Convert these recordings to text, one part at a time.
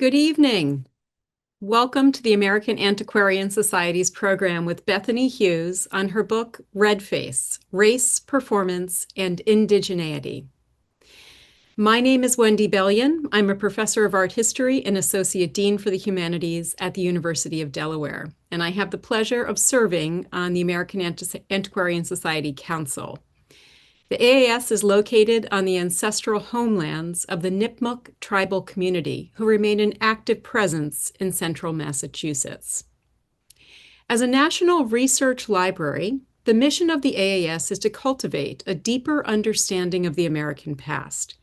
Good evening. Welcome to the American Antiquarian Society's program with Bethany Hughes on her book, Redface, Race, Performance, and Indigeneity. My name is Wendy Bellion. I'm a professor of art history and associate dean for the humanities at the University of Delaware, and I have the pleasure of serving on the American Antiquarian Society Council. The AAS is located on the ancestral homelands of the Nipmuc tribal community, who remain an active presence in central Massachusetts. As a national research library, the mission of the AAS is to cultivate a deeper understanding of the American past,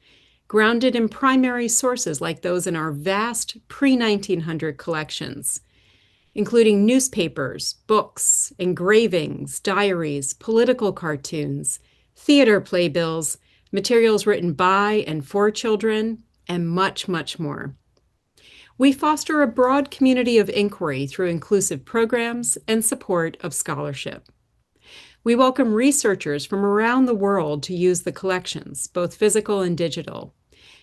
grounded in primary sources like those in our vast pre-1900 collections, including newspapers, books, engravings, diaries, political cartoons, theater playbills, materials written by and for children, and much, much more. We foster a broad community of inquiry through inclusive programs and support of scholarship. We welcome researchers from around the world to use the collections, both physical and digital.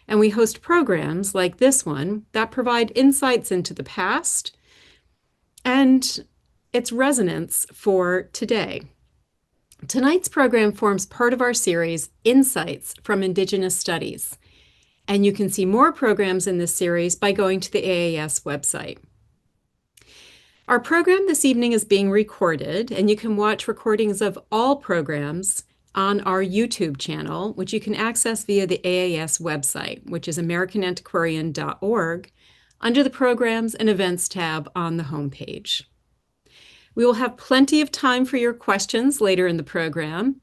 And we host programs like this one that provide insights into the past and its resonance for today. Tonight's program forms part of our series, Insights from Indigenous Studies, and you can see more programs in this series by going to the AAS website. Our program this evening is being recorded, and you can watch recordings of all programs on our YouTube channel, which you can access via the AAS website, which is americanantiquarian.org, under the Programs and Events tab on the homepage. We will have plenty of time for your questions later in the program,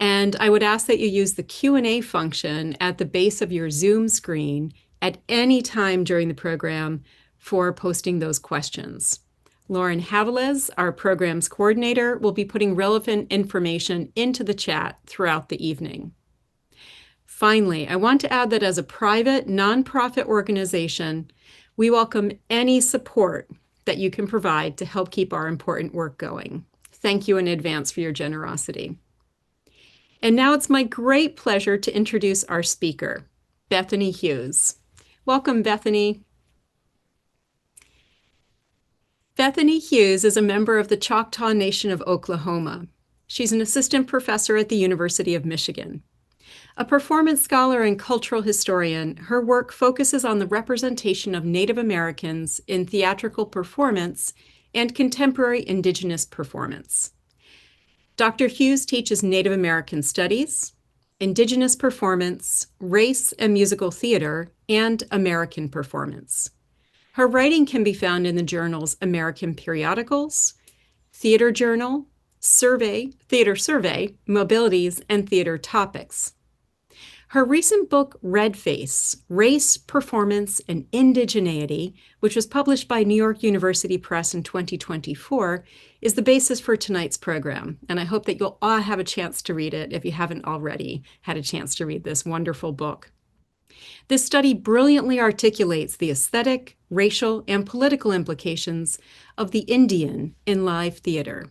and I would ask that you use the Q&A function at the base of your Zoom screen at any time during the program for posting those questions. Lauren Haviles, our programs coordinator, will be putting relevant information into the chat throughout the evening. Finally, I want to add that as a private, nonprofit organization, we welcome any support that you can provide to help keep our important work going. Thank you in advance for your generosity. And now it's my great pleasure to introduce our speaker, Bethany Hughes. Welcome, Bethany. Bethany Hughes is a member of the Choctaw Nation of Oklahoma. She's an assistant professor at the University of Michigan. A performance scholar and cultural historian, her work focuses on the representation of Native Americans in theatrical performance and contemporary Indigenous performance. Dr. Hughes teaches Native American studies, Indigenous performance, race and musical theater, and American performance. Her writing can be found in the journals American Periodicals, Theater Journal, Theater Survey, Mobilities, and Theater Topics. Her recent book, Redface, Race, Performance, and Indigeneity, which was published by New York University Press in 2024, is the basis for tonight's program. And I hope that you'll all have a chance to read it if you haven't already had a chance to read this wonderful book. This study brilliantly articulates the aesthetic, racial, and political implications of the Indian in live theater.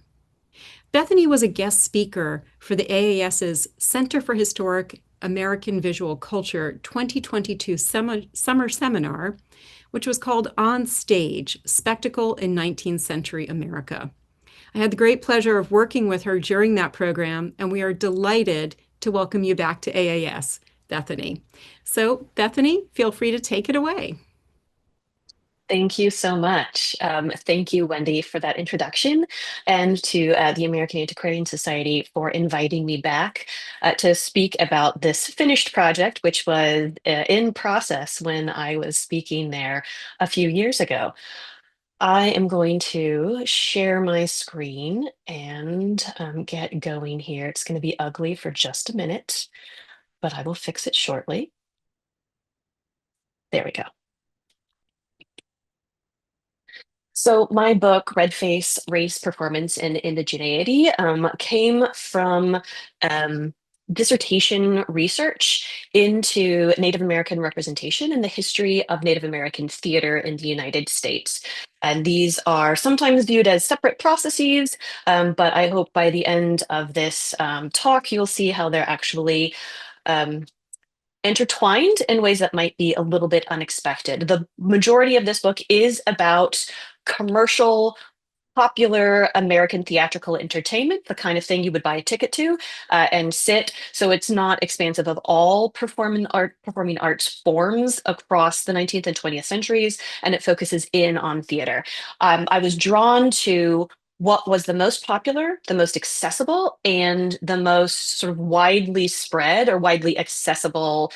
Bethany was a guest speaker for the AAS's Center for Historic American Visual Culture 2022 summer seminar, which was called On Stage, Spectacle in 19th-Century America. I had the great pleasure of working with her during that program, and we are delighted to welcome you back to AAS, Bethany. So, Bethany, feel free to take it away. Thank you so much. Thank you, Wendy, for that introduction, and to the American Antiquarian Society for inviting me back to speak about this finished project, which was in process when I was speaking there a few years ago. I am going to share my screen and get going here. It's going to be ugly for just a minute, but I will fix it shortly. There we go. So my book, Redface, Race, Performance, and Indigeneity, came from dissertation research into Native American representation and the history of Native American theater in the United States. And these are sometimes viewed as separate processes, but I hope by the end of this talk, you'll see how they're actually intertwined in ways that might be a little bit unexpected. The majority of this book is about commercial popular American theatrical entertainment, the kind of thing you would buy a ticket to and sit. So it's not expansive of all performing arts forms across the 19th and 20th centuries, and it focuses in on theater. I was drawn to what was the most popular, the most accessible, and the most sort of widely spread or widely accessible.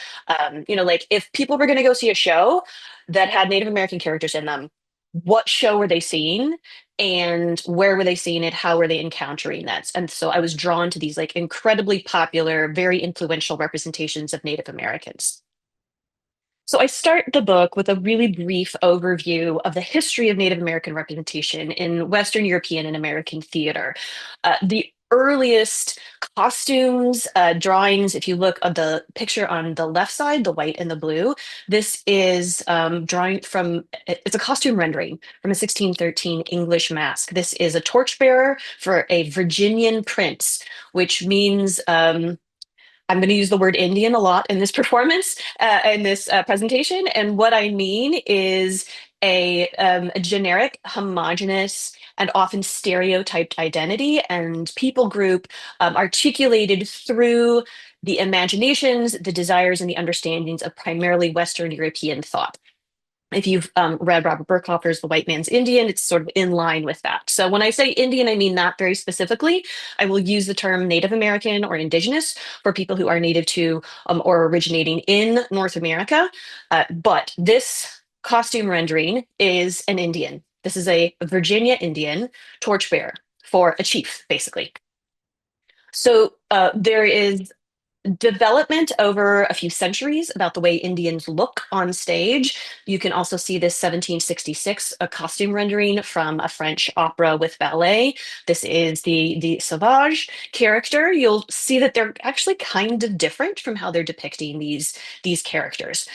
Like if people were going to go see a show that had Native American characters in them, what show were they seeing? And where were they seeing it? How were they encountering that? And so I was drawn to these like incredibly popular, very influential representations of Native Americans. So I start the book with a really brief overview of the history of Native American representation in Western European and American theater. The earliest costumes, drawings, if you look at the picture on the left side, the white and the blue, this is drawing from, it's a costume rendering from a 1613 English masque. This is a torchbearer for a Virginian prince, which means I'm going to use the word Indian a lot in this performance, in this presentation. And what I mean is a generic, homogenous, and often stereotyped identity and people group articulated through the imaginations, the desires, and the understandings of primarily Western European thought. If you've read Robert Burkhalter's The White Man's Indian, it's sort of in line with that. So when I say Indian, I mean that very specifically. I will use the term Native American or Indigenous for people who are native to or originating in North America. But this costume rendering is an Indian. This is a Virginia Indian torchbearer for a chief, basically. So there is development over a few centuries about the way Indians look on stage. You can also see this 1766 a costume rendering from a French opera with ballet. This is the Sauvage character. You'll see that they're actually kind of different from how they're depicting these characters.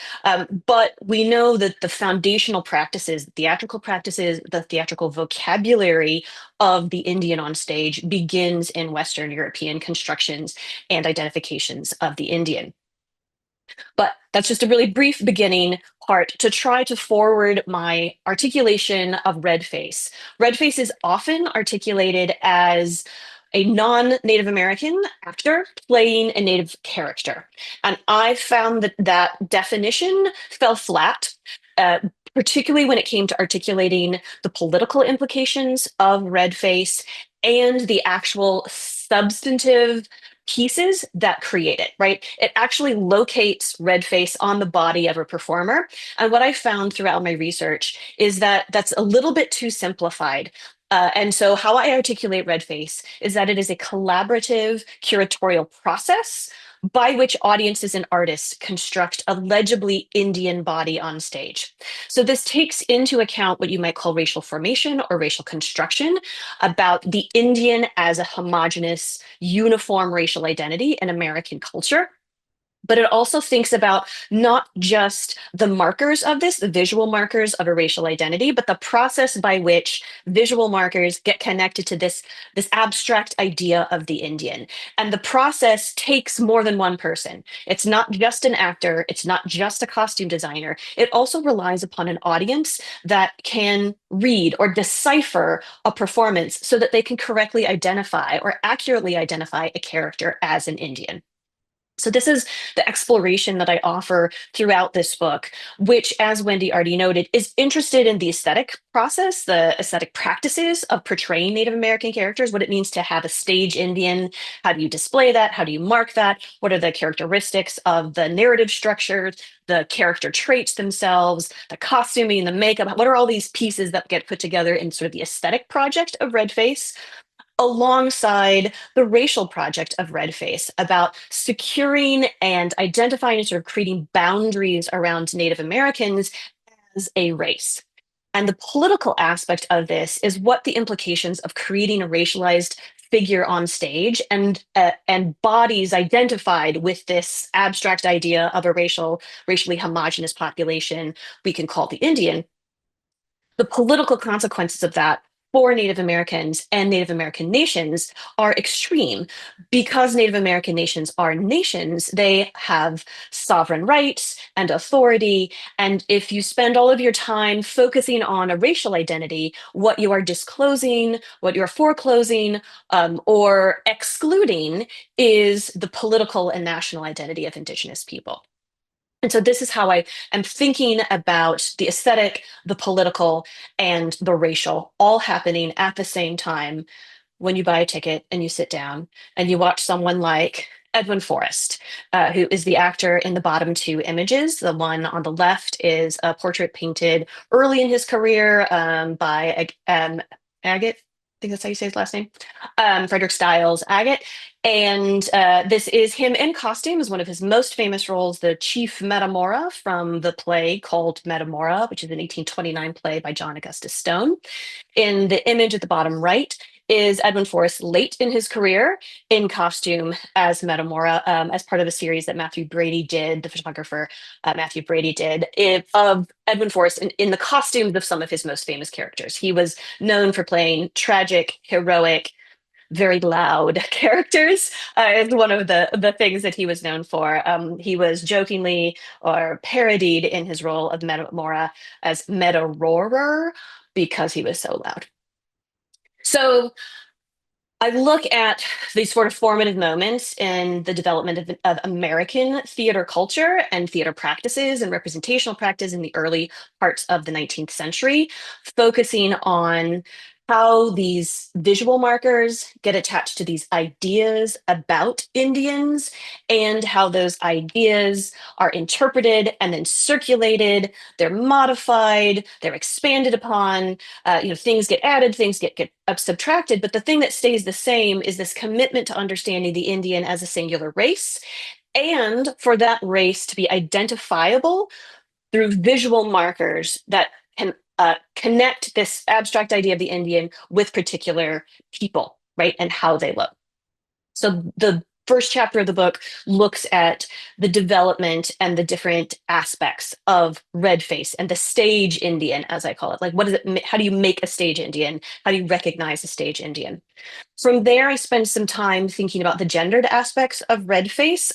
But we know that the foundational practices, the theatrical vocabulary of the Indian on stage begins in Western European constructions and identifications of the Indian. But that's just a really brief beginning part to try to forward my articulation of Redface. Redface is often articulated as a non-Native American actor playing a Native character. And I found that that definition fell flat, uh, particularly when it came to articulating the political implications of Redface and the actual substantive pieces that create it, right? It actually locates Redface on the body of a performer. And what I found throughout my research is that that's a little bit too simplified. And so how I articulate Redface is that it is a collaborative curatorial process by which audiences and artists construct a legibly Indian body on stage. So this takes into account what you might call racial formation or racial construction about the Indian as a homogenous, uniform racial identity in American culture. But it also thinks about not just the markers of this, the visual markers of a racial identity, but the process by which visual markers get connected to this abstract idea of the Indian. And the process takes more than one person. It's not just an actor, it's not just a costume designer. It also relies upon an audience that can read or decipher a performance so that they can correctly identify or accurately identify a character as an Indian. So this is the exploration that I offer throughout this book, which, as Wendy already noted, is interested in the aesthetic process, the aesthetic practices of portraying Native American characters, what it means to have a stage Indian, how do you display that, how do you mark that, what are the characteristics of the narrative structure, the character traits themselves, the costuming, the makeup, what are all these pieces that get put together in sort of the aesthetic project of Redface, alongside the racial project of Redface about securing and identifying and sort of creating boundaries around Native Americans as a race. And the political aspect of this is what the implications of creating a racialized figure on stage and bodies identified with this abstract idea of a racially homogenous population we can call the Indian. The political consequences of that for Native Americans and Native American nations are extreme. Because Native American nations are nations, they have sovereign rights and authority. And if you spend all of your time focusing on a racial identity, what you are disclosing, what you're foreclosing, or excluding is the political and national identity of Indigenous people. And so this is how I am thinking about the aesthetic, the political, and the racial all happening at the same time when you buy a ticket and you sit down and you watch someone like Edwin Forrest, who is the actor in the bottom two images. The one on the left is a portrait painted early in his career by Agate. I think that's how you say his last name. Frederick Styles Agate. And this is him in costume, is one of his most famous roles, the Chief Metamora from the play called Metamora, which is an 1829 play by John Augustus Stone. In the image at the bottom right is Edwin Forrest late in his career in costume as Metamora, as part of a series that Matthew Brady did, the photographer Matthew Brady did, of Edwin Forrest in the costumes of some of his most famous characters. He was known for playing tragic, heroic, very loud characters is one of the things that he was known for. He was jokingly or parodied in his role of Metamora as Meta-roarer because he was so loud. So I look at these sort of formative moments in the development of American theater culture and theater practices and representational practice in the early parts of the 19th century, focusing on how these visual markers get attached to these ideas about Indians and how those ideas are interpreted and then circulated. They're modified, they're expanded upon, things get added, things get subtracted, but the thing that stays the same is this commitment to understanding the Indian as a singular race, and for that race to be identifiable through visual markers that can connect this abstract idea of the Indian with particular people, right, and how they look. So the first chapter of the book looks at the development and the different aspects of Redface and the stage Indian, as I call it. Like, what does it? How do you make a stage Indian? How do you recognize a stage Indian? From there, I spend some time thinking about the gendered aspects of Redface.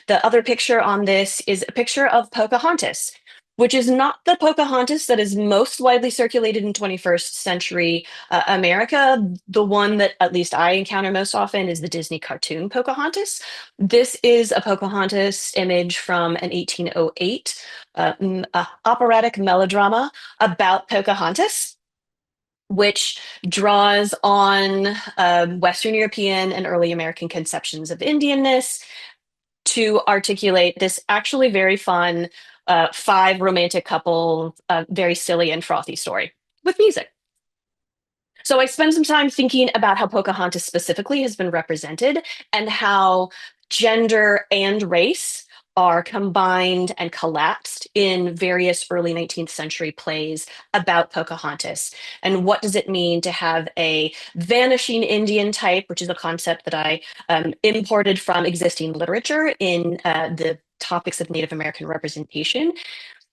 The other picture on this is a picture of Pocahontas, which is not the Pocahontas that is most widely circulated in 21st century America. The one that at least I encounter most often is the Disney cartoon Pocahontas. This is a Pocahontas image from an 1808 operatic melodrama about Pocahontas, which draws on Western European and early American conceptions of Indianness to articulate this actually very fun five romantic couple, very silly and frothy story with music. So I spend some time thinking about how Pocahontas specifically has been represented and how gender and race are combined and collapsed in various early 19th century plays about Pocahontas. And what does it mean to have a vanishing Indian type, which is a concept that I imported from existing literature in the topics of Native American representation.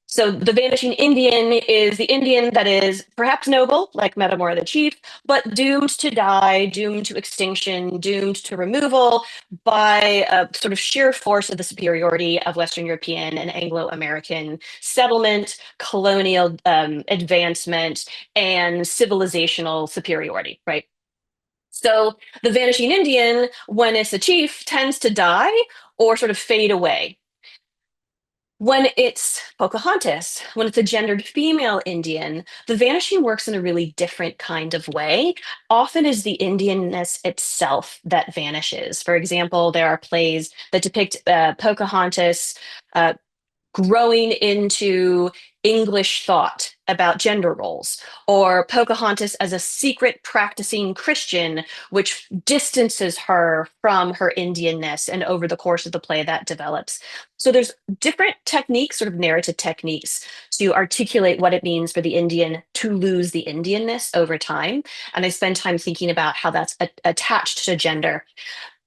So the vanishing Indian is the Indian that is perhaps noble, like Metamora the chief, but doomed to die, doomed to extinction, doomed to removal by a sort of sheer force of the superiority of Western European and Anglo-American settlement, colonial advancement, and civilizational superiority, right? So the vanishing Indian, when it's a chief, tends to die or sort of fade away. When it's Pocahontas, when it's a gendered female Indian, the vanishing works in a really different kind of way. Often is the Indianness itself that vanishes. For example, there are plays that depict Pocahontas growing into English thought about gender roles, or Pocahontas as a secret practicing Christian, which distances her from her Indianness, and over the course of the play that develops. So there's different techniques, sort of narrative techniques, to articulate what it means for the Indian to lose the Indianness over time. And I spend time thinking about how that's attached to gender.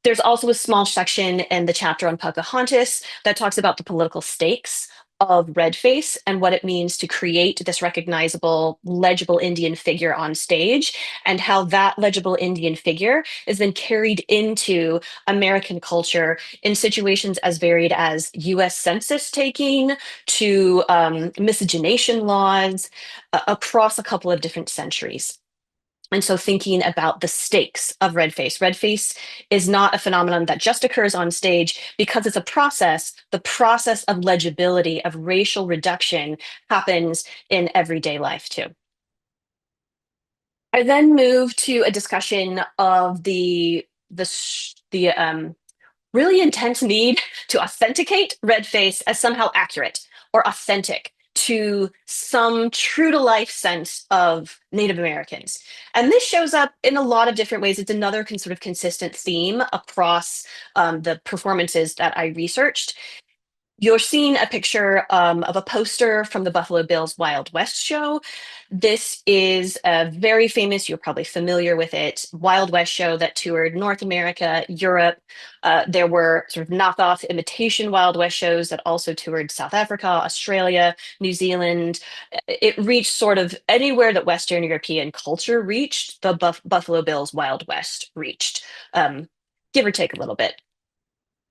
There's also a small section in the chapter on Pocahontas that talks about the political stakes of Redface and what it means to create this recognizable, legible Indian figure on stage, and how that legible Indian figure is then carried into American culture in situations as varied as US census taking to miscegenation laws across a couple of different centuries. And so thinking about the stakes of Redface. Redface is not a phenomenon that just occurs on stage because it's a process. The process of legibility, of racial reduction happens in everyday life too. I then move to a discussion of the really intense need to authenticate Redface as somehow accurate or authentic to some true to life sense of Native Americans. And this shows up in a lot of different ways. It's another sort of consistent theme across the performances that I researched. You're seeing a picture of a poster from the Buffalo Bills Wild West show. This is a very famous, you're probably familiar with it, Wild West show that toured North America, Europe. There were sort of knockoff imitation Wild West shows that also toured South Africa, Australia, New Zealand. It reached sort of anywhere that Western European culture reached, the Buffalo Bills Wild West reached, give or take a little bit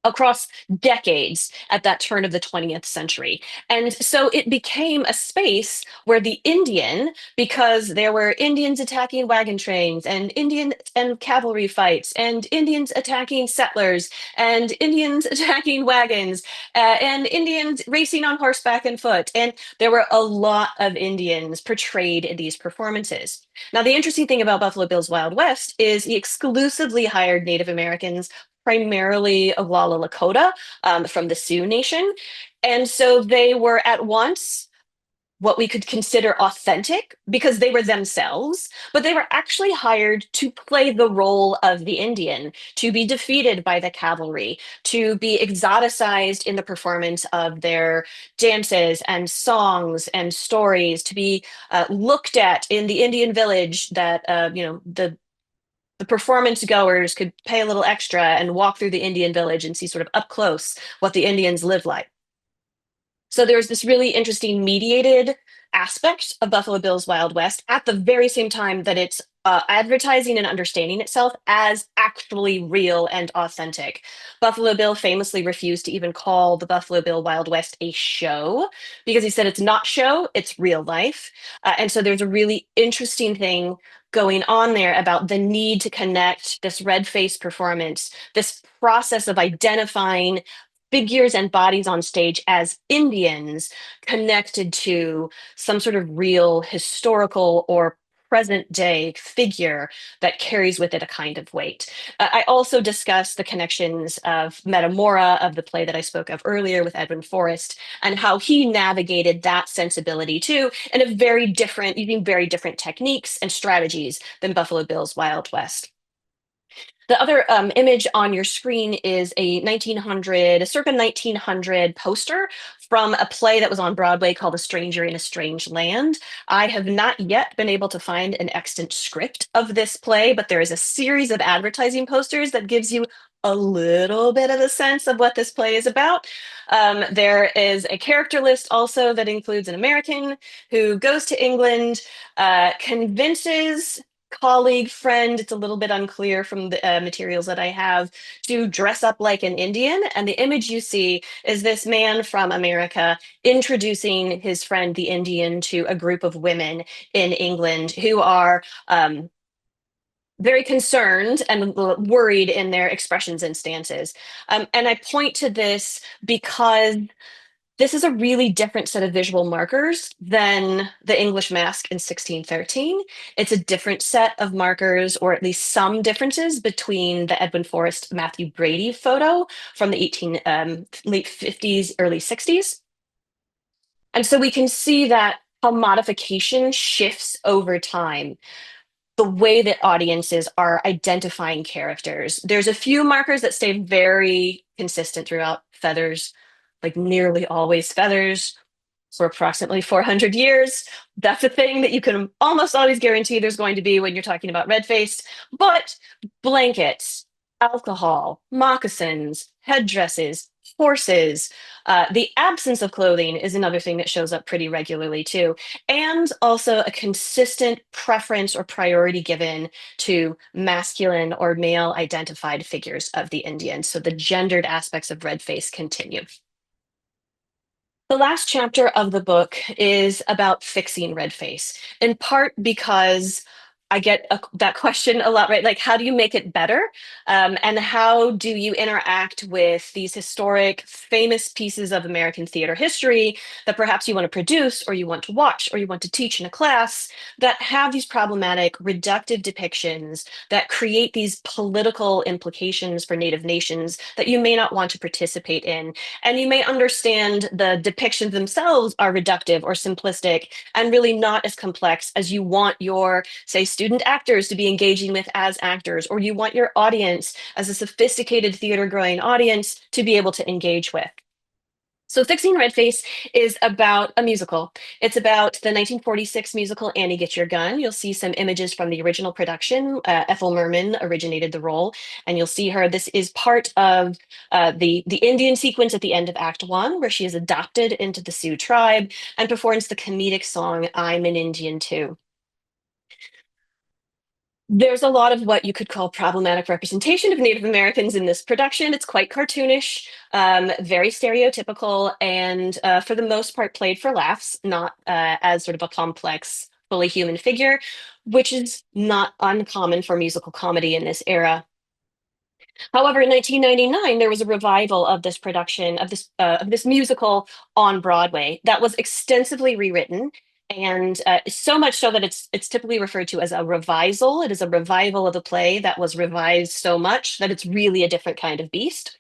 across decades at that turn of the 20th century. And so it became a space where the Indian, because there were Indians attacking wagon trains and Indian and cavalry fights and Indians attacking settlers and Indians attacking wagons and Indians racing on horseback and foot. And there were a lot of Indians portrayed in these performances. Now, the interesting thing about Buffalo Bill's Wild West is he exclusively hired Native Americans, primarily Oglala Lakota, from the Sioux Nation. And so they were at once what we could consider authentic because they were themselves, but they were actually hired to play the role of the Indian, to be defeated by the cavalry, to be exoticized in the performance of their dances and songs and stories, to be looked at in the Indian village that, the performance goers could pay a little extra and walk through the Indian village and see sort of up close what the Indians live like. So there's this really interesting mediated aspect of Buffalo Bill's Wild West at the very same time that it's advertising and understanding itself as actually real and authentic. Buffalo Bill famously refused to even call the Buffalo Bill Wild West a show because he said it's not show, it's real life. And so there's a really interesting thing going on there about the need to connect this red face performance, this process of identifying figures and bodies on stage as Indians connected to some sort of real historical or present day figure that carries with it a kind of weight. I also discussed the connections of Metamora, of the play that I spoke of earlier with Edwin Forrest, and how he navigated that sensibility too in a very different, using very different techniques and strategies than Buffalo Bill's Wild West. The other image on your screen is a circa 1900 poster from a play that was on Broadway called A Stranger in a Strange Land. I have not yet been able to find an extant script of this play, but there is a series of advertising posters that gives you a little bit of a sense of what this play is about. There is a character list also that includes an American who goes to England, convinces colleague, friend, it's a little bit unclear from the materials that I have, to dress up like an Indian. And the image you see is this man from America introducing his friend, the Indian, to a group of women in England who are very concerned and worried in their expressions and stances. And I point to this because this is a really different set of visual markers than the English mask in 1613. It's a different set of markers, or at least some differences between the Edwin Forrest Matthew Brady photo from the late 50s, early 60s. And so we can see that how modification shifts over time, the way that audiences are identifying characters. There's a few markers that stay very consistent throughout: feathers, like nearly always feathers for approximately 400 years. That's a thing that you can almost always guarantee there's going to be when you're talking about red face. But blankets, alcohol, moccasins, headdresses, horses. The absence of clothing is another thing that shows up pretty regularly too. And also a consistent preference or priority given to masculine or male identified figures of the Indian. So the gendered aspects of Redface continue. The last chapter of the book is about fixing Redface, in part because I get that question a lot, right? Like, how do you make it better? And how do you interact with these historic, famous pieces of American theater history that perhaps you want to produce, or you want to watch, or you want to teach in a class that have these problematic, reductive depictions that create these political implications for Native nations that you may not want to participate in? And you may understand the depictions themselves are reductive or simplistic and really not as complex as you want your, say, student actors to be engaging with as actors, or you want your audience as a sophisticated theater going audience to be able to engage with. So Fixing Redface is about a musical. It's about the 1946 musical Annie Get Your Gun. You'll see some images from the original production. Ethel Merman originated the role, and you'll see her. This is part of the Indian sequence at the end of Act One, where she is adopted into the Sioux tribe and performs the comedic song "I'm an Indian Too." There's a lot of what you could call problematic representation of Native Americans in this production. It's quite cartoonish, very stereotypical, and for the most part played for laughs, not as sort of a complex, fully human figure, which is not uncommon for musical comedy in this era. However, in 1999, there was a revival of this production of this musical on Broadway that was extensively rewritten, and so much so that it's typically referred to as a revisal. It is a revival of a play that was revised so much that it's really a different kind of beast.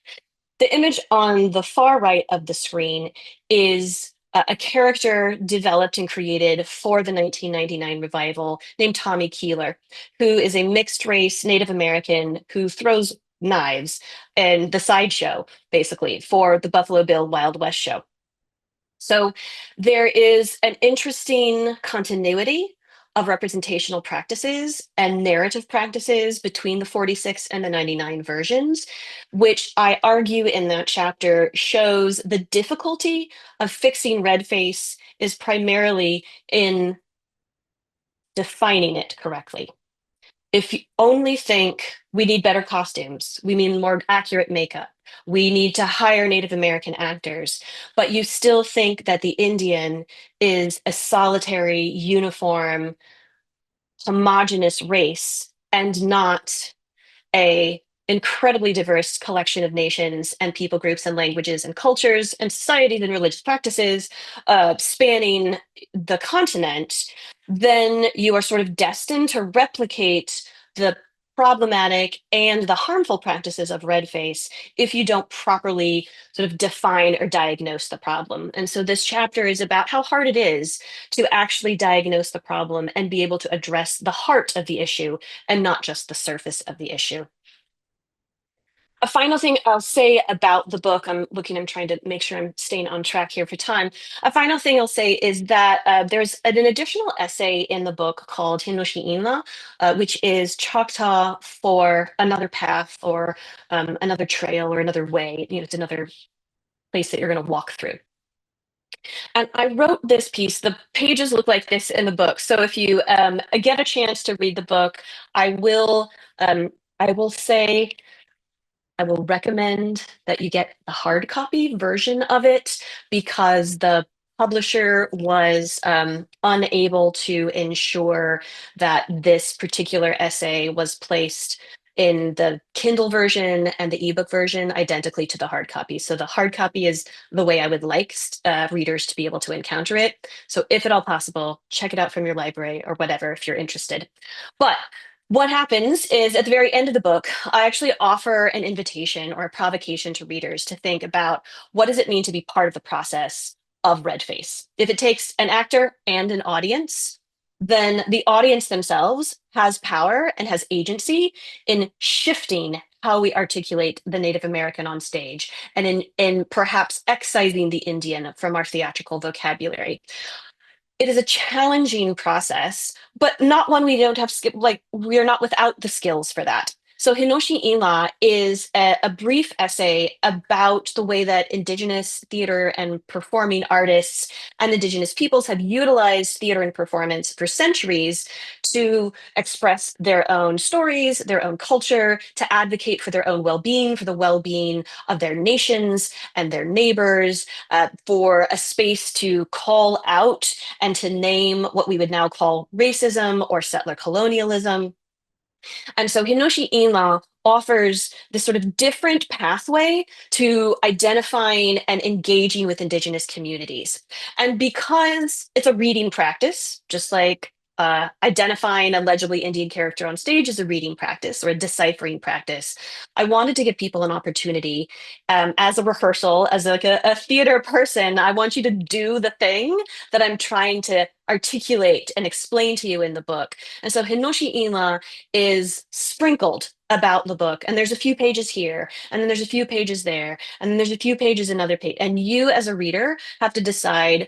The image on the far right of the screen is a character developed and created for the 1999 revival named Tommy Keeler, who is a mixed race Native American who throws knives and the sideshow, basically, for the Buffalo Bill Wild West show. So there is an interesting continuity of representational practices and narrative practices between the 46 and the 99 versions, which I argue in that chapter shows the difficulty of fixing Redface is primarily in defining it correctly. If you only think we need better costumes, we need more accurate makeup, we need to hire Native American actors, but you still think that the Indian is a solitary, uniform, homogenous race and not a incredibly diverse collection of nations and people groups and languages and cultures and societies and religious practices spanning the continent, then you are sort of destined to replicate the problematic and the harmful practices of Redface if you don't properly sort of define or diagnose the problem. And so this chapter is about how hard it is to actually diagnose the problem and be able to address the heart of the issue and not just the surface of the issue. A final thing I'll say about the book, I'm trying to make sure I'm staying on track here for time. A final thing I'll say is that there's an additional essay in the book called Hinoshi'ima, which is Choctaw for another path or another trail or another way. You know, it's another place that you're going to walk through. And I wrote this piece. The pages look like this in the book. So if you get a chance to read the book, I will say I will recommend that you get the hard copy version of it because the publisher was unable to ensure that this particular essay was placed in the Kindle version and the ebook version identically to the hard copy. So the hard copy is the way I would like readers to be able to encounter it. So if at all possible, check it out from your library or whatever if you're interested. But what happens is at the very end of the book, I actually offer an invitation or a provocation to readers to think about what does it mean to be part of the process of Redface. If it takes an actor and an audience, then the audience themselves has power and has agency in shifting how we articulate the Native American on stage and in perhaps excising the Indian from our theatrical vocabulary. It is a challenging process, but not one we don't have like we are not without the skills for that. So Hinoshi Ila is a brief essay about the way that Indigenous theater and performing artists and Indigenous peoples have utilized theater and performance for centuries to express their own stories, their own culture, to advocate for their own well-being, for the well-being of their nations and their neighbors, for a space to call out and to name what we would now call racism or settler colonialism. And so Hinoshi Ila offers this sort of different pathway to identifying and engaging with Indigenous communities. And because it's a reading practice, just like identifying a legibly Indian character on stage is a reading practice or a deciphering practice, I wanted to give people an opportunity as a rehearsal, as like a theater person. I want you to do the thing that I'm trying to articulate and explain to you in the book. And so Hinoshi Ila is sprinkled about the book, and there's a few pages here, and then there's a few pages there, and then there's a few pages another page, and you as a reader have to decide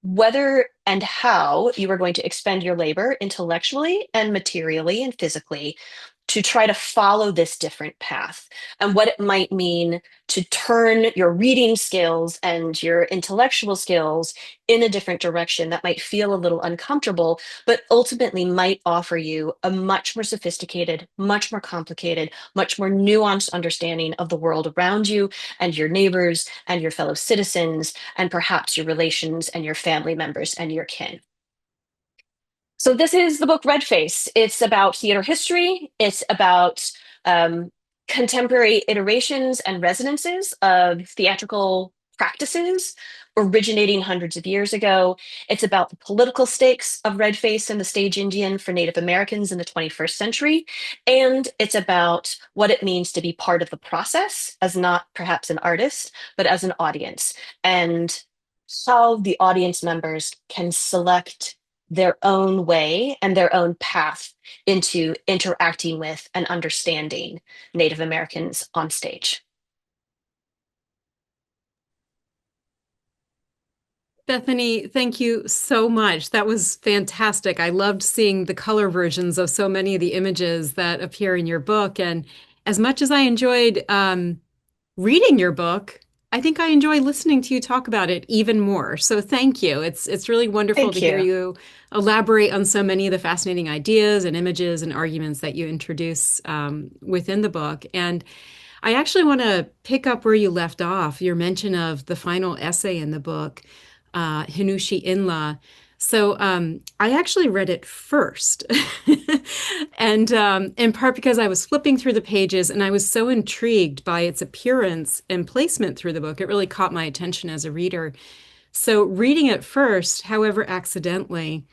whether and how you are going to expend your labor intellectually and materially and physically to try to follow this different path, and what it might mean to turn your reading skills and your intellectual skills in a different direction that might feel a little uncomfortable, but ultimately might offer you a much more sophisticated, much more complicated, much more nuanced understanding of the world around you and your neighbors and your fellow citizens, and perhaps your relations and your family members and your kin. So this is the book Redface. It's about theater history. It's about contemporary iterations and resonances of theatrical practices originating hundreds of years ago. It's about the political stakes of Redface and the stage Indian for Native Americans in the 21st century. And it's about what it means to be part of the process as not perhaps an artist, but as an audience, and how the audience members can select their own way and their own path into interacting with and understanding Native Americans on stage. Bethany, thank you so much. That was fantastic. I loved seeing the color versions of so many of the images that appear in your book. And as much as I enjoyed reading your book, I think I enjoy listening to you talk about it even more. So thank you. It's really wonderful to Thank hear you. you elaborate on so many of the fascinating ideas and images and arguments that you introduce within the book. And I actually want to pick up where you left off, your mention of the final essay in the book, Hinushi Inla. So I actually read it first, and in part because I was flipping through the pages and I was so intrigued by its appearance and placement through the book. It really caught my attention as a reader. So reading it first, however accidentally,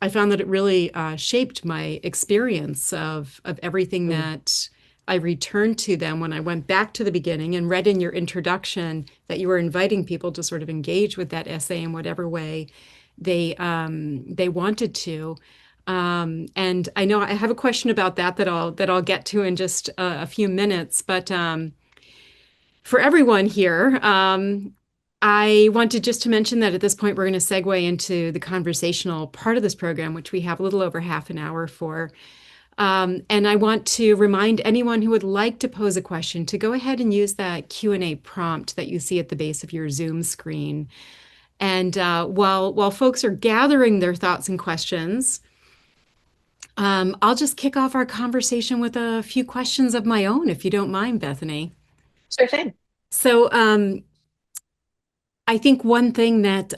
I found that it really shaped my experience of everything Mm. that I returned to them when I went back to the beginning and read in your introduction that you were inviting people to sort of engage with that essay in whatever way they wanted to. And I know I have a question about that that I'll get to in just a few minutes, but for everyone here, I wanted just to mention that at this point, we're going to segue into the conversational part of this program, which we have a little over half an hour for. And I want to remind anyone who would like to pose a question to go ahead and use that Q&A prompt that you see at the base of your Zoom screen. And while folks are gathering their thoughts and questions, I'll just kick off our conversation with a few questions of my own, if you don't mind, Bethany. Sure thing. So, I think one thing that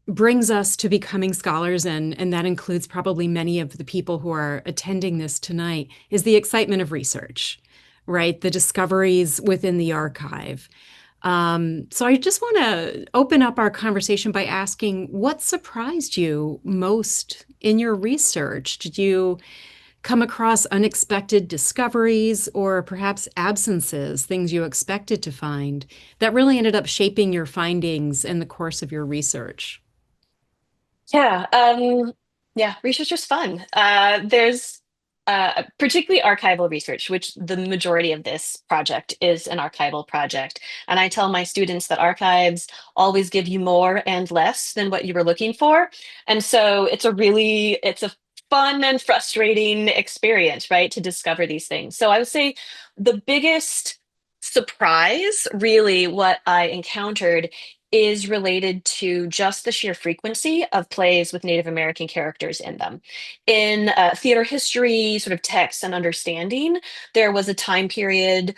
brings us to becoming scholars, and that includes probably many of the people who are attending this tonight, is the excitement of research, right? The discoveries within the archive. So I just want to open up our conversation by asking what surprised you most in your research? Did you come across unexpected discoveries or perhaps absences, things you expected to find that really ended up shaping your findings in the course of your research? Yeah, yeah, research is fun. There's particularly archival research, which the majority of this project is an archival project. And I tell my students that archives always give you more and less than what you were looking for. And so it's a fun and frustrating experience, right? To discover these things. So I would say the biggest surprise, really, what I encountered is related to just the sheer frequency of plays with Native American characters in them. In theater history, sort of text and understanding, there was a time period,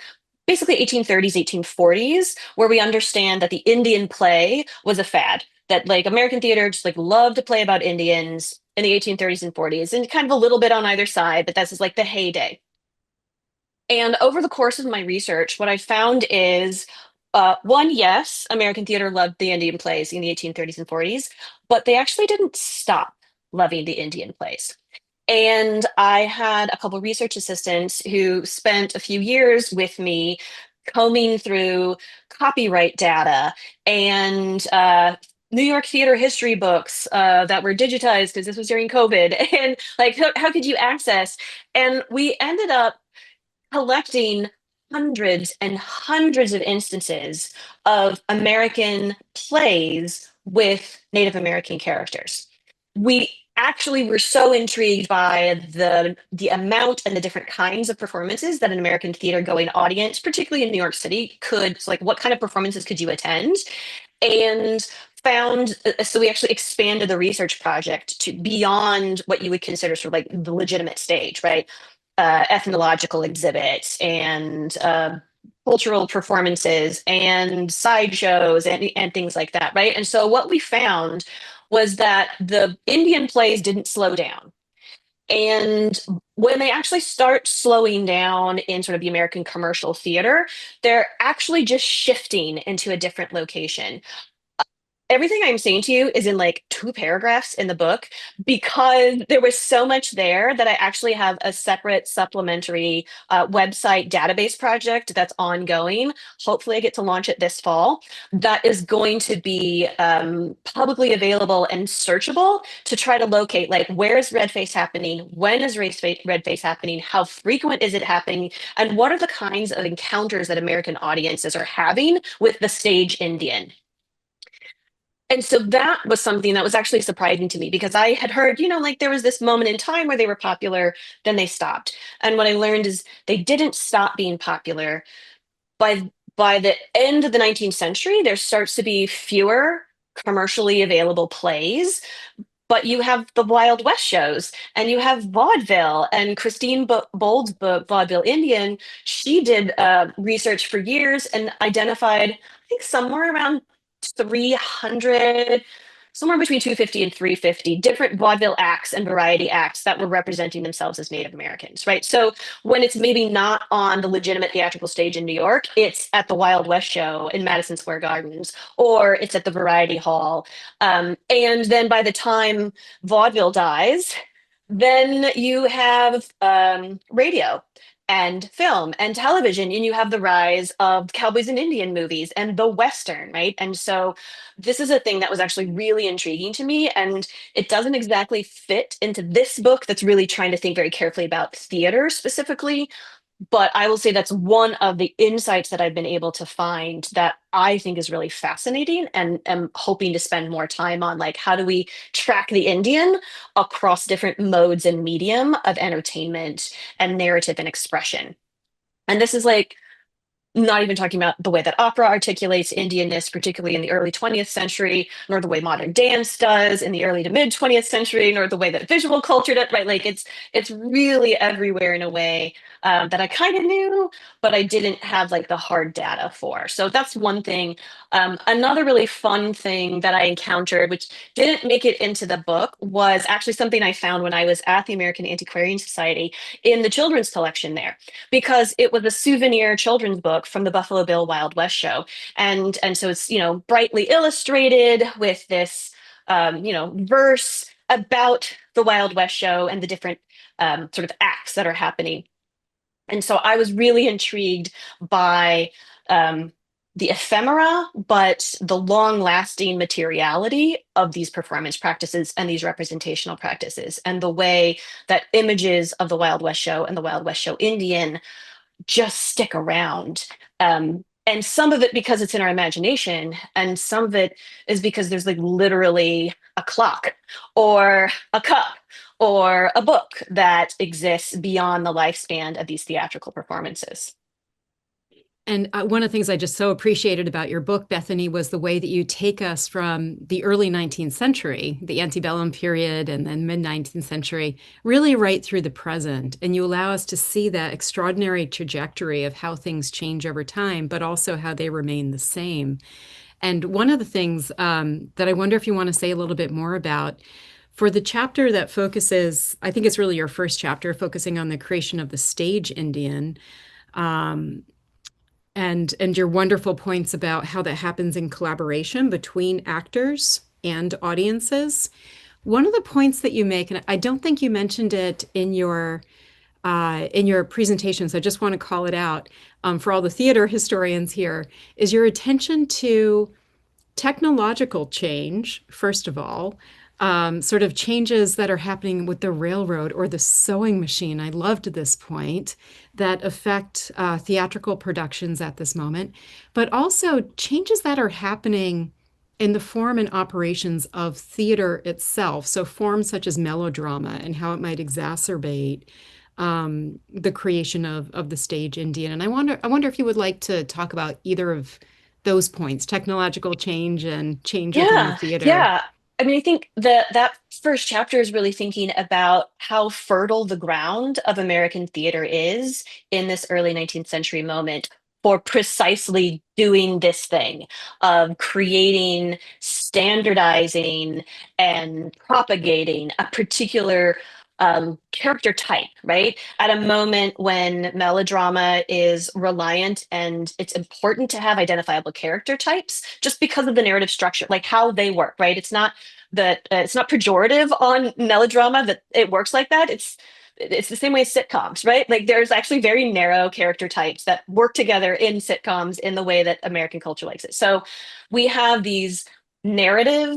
basically 1830s, 1840s, where we understand that the Indian play was a fad, that like American theater just like loved to play about Indians in the 1830s and 40s, and kind of a little bit on either side, but this is like the heyday. And over the course of my research, what I found is one, yes, American theater loved the Indian plays in the 1830s and 40s, but they actually didn't stop loving the Indian plays. And I had a couple research assistants who spent a few years with me combing through copyright data and New York theater history books that were digitized because this was during COVID, and like how could you access? And we ended up collecting hundreds and hundreds of instances of American plays with Native American characters. We actually were so intrigued by the amount and the different kinds of performances that an American theater going audience, particularly in New York City, could, so like what kind of performances could you attend? And found so we actually expanded the research project to beyond what you would consider sort of like the legitimate stage, right? Ethnological exhibits and cultural performances and sideshows and things like that, right? And so what we found was that the Indian plays didn't slow down. And when they actually start slowing down in sort of the American commercial theater, they're actually just shifting into a different location. Everything I'm saying to you is in like two paragraphs in the book because there was so much there that I actually have a separate supplementary website database project that's ongoing. Hopefully, I get to launch it this fall. That is going to be publicly available and searchable to try to locate like where is Redface happening, when is Redface happening, how frequent is it happening, and what are the kinds of encounters that American audiences are having with the stage Indian. And so that was something that was actually surprising to me because I had heard, like there was this moment in time where they were popular, then they stopped. And what I learned is they didn't stop being popular. By the end of the 19th century, there starts to be fewer commercially available plays, but you have the Wild West shows and you have vaudeville. And Christine Bold's book, Vaudeville Indian, she did research for years and identified, I think, somewhere around 300, somewhere between 250 and 350 different vaudeville acts and variety acts that were representing themselves as Native Americans, right? So when it's maybe not on the legitimate theatrical stage in New York, it's at the Wild West show in Madison Square Gardens, or it's at the Variety Hall. And then by the time vaudeville dies, then you have radio and film and television, and you have the rise of cowboys and Indian movies and the Western, right? And so this is a thing that was actually really intriguing to me. And it doesn't exactly fit into this book that's really trying to think very carefully about theater specifically, but I will say that's one of the insights that I've been able to find that I think is really fascinating and am hoping to spend more time on. Like, how do we track the Indian across different modes and medium of entertainment and narrative and expression? And this is like not even talking about the way that opera articulates Indianness, particularly in the early 20th century, nor the way modern dance does in the early to mid 20th century, nor the way that visual culture does, right? Like it's really everywhere in a way that I kind of knew, but I didn't have like the hard data for. So that's one thing. Another really fun thing that I encountered, which didn't make it into the book, was actually something I found when I was at the American Antiquarian Society in the children's collection there, because it was a souvenir children's book from the Buffalo Bill Wild West show. And so it's, brightly illustrated with this, verse about the Wild West show and the different sort of acts that are happening. And so I was really intrigued by the ephemera, but the long lasting materiality of these performance practices and these representational practices, and the way that images of the Wild West show and the Wild West show Indian just stick around. And some of it because it's in our imagination, and some of it is because there's like literally a clock or a cup or a book that exists beyond the lifespan of these theatrical performances. And one of the things I just so appreciated about your book, Bethany, was the way that you take us from the early 19th century, the antebellum period, and then mid 19th century, really right through the present. And you allow us to see that extraordinary trajectory of how things change over time, but also how they remain the same. And one of the things that I wonder if you want to say a little bit more about for the chapter that focuses, I think it's really your first chapter, focusing on the creation of the stage Indian. Um, and your wonderful points about how that happens in collaboration between actors and audiences. One of the points that you make, and I don't think you mentioned it in your presentation, so I just want to call it out for all the theater historians here, is your attention to technological change, first of all, sort of changes that are happening with the railroad or the sewing machine. I loved this point that affect theatrical productions at this moment, but also changes that are happening in the form and operations of theater itself. So, forms such as melodrama and how it might exacerbate the creation of the stage Indian. And I wonder if you would like to talk about either of those points, technological change and change within the Yeah, theater. yeah. I mean, I think that first chapter is really thinking about how fertile the ground of American theater is in this early 19th century moment for precisely doing this thing of creating, standardizing, and propagating a particular character type, right? At a moment when melodrama is reliant and it's important to have identifiable character types just because of the narrative structure, like how they work, right? It's not that it's not pejorative on melodrama that it works like that. It's the same way as sitcoms, right? Like there's actually very narrow character types that work together in sitcoms in the way that American culture likes it. So we have these narrative